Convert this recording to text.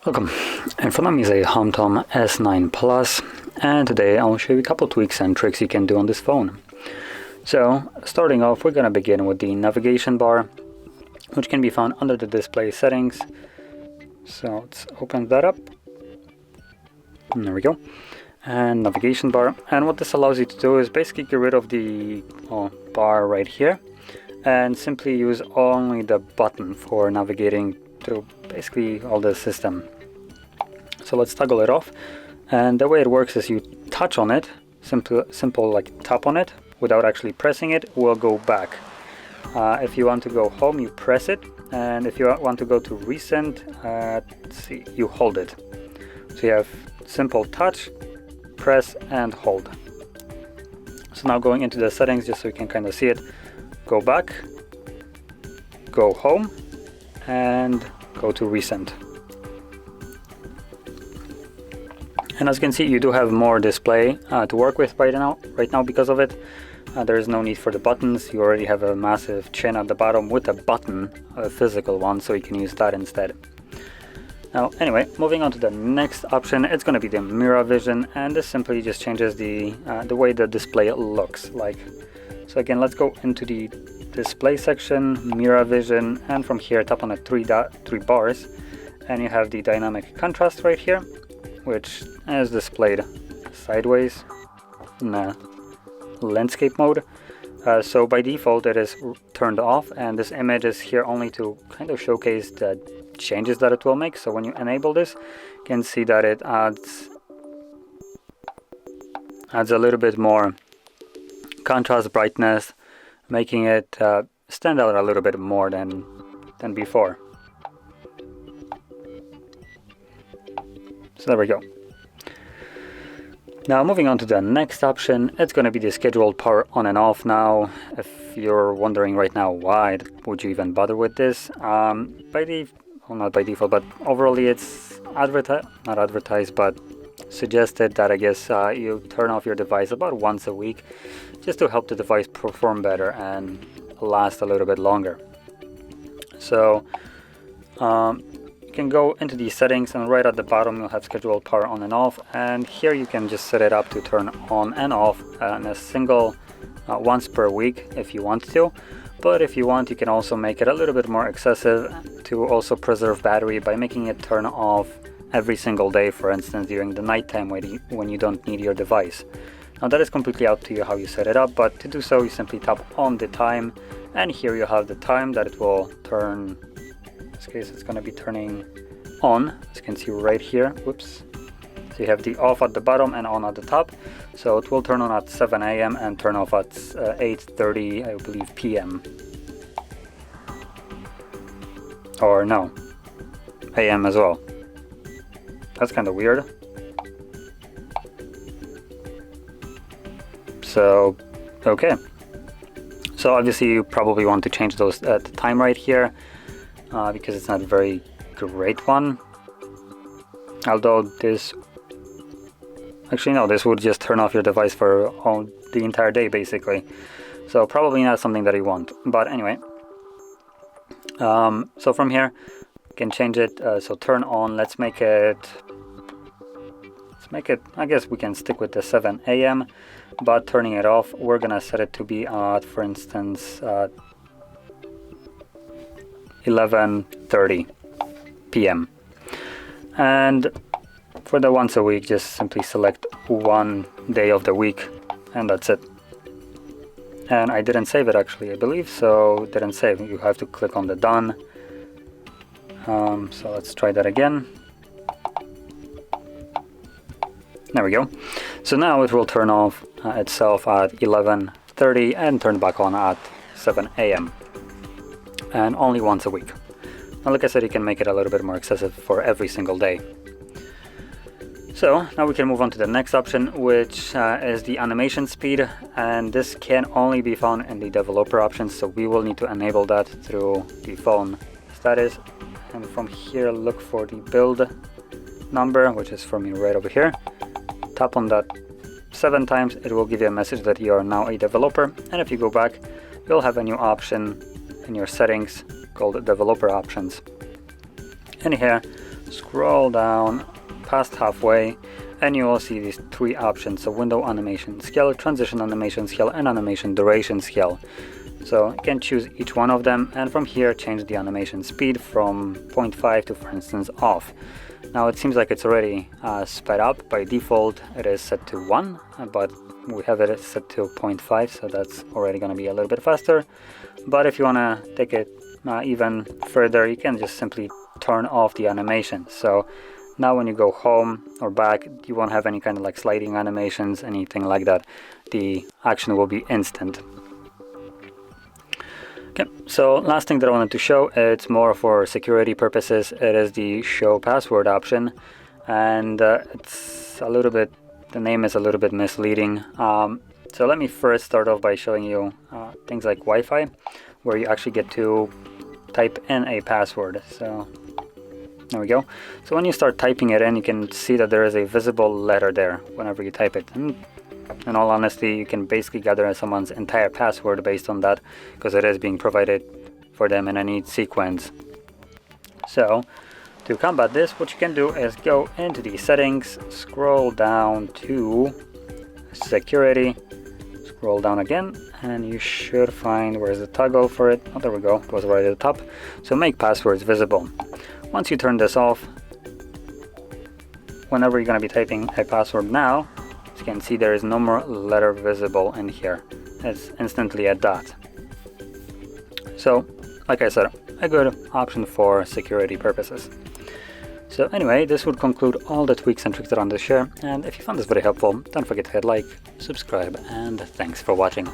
Welcome. In front of me is a HOMTOM S9 Plus, and today I'll show you a couple tweaks and tricks you can do on this phone. So, starting off, we're going to begin with the navigation bar, which can be found under the display settings. So let's open that up. And there we go. And navigation bar. And what this allows you to do is basically get rid of the bar right here and simply use only the button for navigating through basically all the system. So let's toggle it off. And the way it works is you touch on it, simple like tap on it without actually pressing it, will go back. If you want to go home, you press it, and if you want to go to recent, let's see, you hold it. So you have simple touch, press and hold. So now going into the settings, just so you can kind of see it, go back, go home, and go to recent. And as you can see, you do have more display to work with right now because of it. There is no need for the buttons. You already have a massive chin at the bottom with a button, a physical one, so you can use that instead. Now, anyway, moving on to the next option, it's going to be the mirror vision, and this simply just changes the way the display looks like. So again, let's go into the display section, mirror vision, and from here tap on the three bars, and you have the dynamic contrast right here, which is displayed sideways in a landscape mode. So by default it is turned off, and this image is here only to kind of showcase the changes that it will make. So when you enable this, you can see that it adds a little bit more contrast, brightness, making it stand out a little bit more than before. So there we go. Now moving on to the next option, it's going to be the scheduled power on and off. Now, if you're wondering right now why would you even bother with this, not by default, but overall it's not advertised, but suggested that I guess you turn off your device about once a week, just to help the device perform better and last a little bit longer. So you can go into the settings, and right at the bottom you'll have scheduled power on and off, and here you can just set it up to turn on and off in a single once per week if you want to. But if you want, you can also make it a little bit more excessive to also preserve battery by making it turn off every single day, for instance during the nighttime when you don't need your device. Now that is completely up to you how you set it up, but to do so you simply tap on the time, and here you have the time that it will turn. In this case it's going to be turning on, as you can see right here. Whoops. So you have the off at the bottom and on at the top. So it will turn on at 7 a.m. and turn off at 8:30, I believe, p.m. Or no, a.m. as well. That's kind of weird. So, okay. So obviously you probably want to change those at the time right here, because it's not a very great one. Although this would just turn off your device for the entire day basically. So probably not something that you want. But anyway, so from here you can change it. So turn on, let's make it, I guess we can stick with the 7 a.m. but turning it off, we're gonna set it to be at, for instance, 11:30 p.m. and for the once a week, just simply select one day of the week, and that's it. And I didn't save it actually, I believe, so didn't save. You have to click on the done. So let's try that again. There we go. So now it will turn off itself at 11:30 and turn back on at 7 a.m. and only once a week. Now, like I said, you can make it a little bit more excessive for every single day. So now we can move on to the next option, which is the animation speed, and this can only be found in the developer options, so we will need to enable that through the phone status. And from here, look for the build number, which is for me right over here. Tap on that 7 times, it will give you a message that you are now a developer, and if you go back, you'll have a new option in your settings called Developer Options. And here, scroll down past halfway, and you will see these three options: so window animation scale, transition animation scale, and animation duration scale. So you can choose each one of them, and from here change the animation speed from 0.5 to, for instance, off. Now it seems like it's already sped up. By default it is set to 1, but we have it set to 0.5, so that's already going to be a little bit faster. But if you want to take it even further, you can just simply turn off the animation. So now when you go home or back, you won't have any kind of like sliding animations, anything like that. The action will be instant. Okay, so last thing that I wanted to show, it's more for security purposes. It is the show password option, and it's a little bit, the name is a little bit misleading. So let me first start off by showing you things like Wi-Fi, where you actually get to type in a password. So there we go. So when you start typing it in, you can see that there is a visible letter there whenever you type it. And in all honesty, you can basically gather someone's entire password based on that, because it is being provided for them in a neat sequence. So to combat this, what you can do is go into the settings, scroll down to security, scroll down again, and you should find, where's the toggle for it? Oh, there we go, it was right at the top. So make passwords visible. Once you turn this off, whenever you're going to be typing a password now, as you can see, there is no more letter visible in here. It's instantly a dot. So, like I said, a good option for security purposes. So anyway, this would conclude all the tweaks and tricks that I wanted to share, and if you found this very helpful, don't forget to hit like, subscribe, and thanks for watching.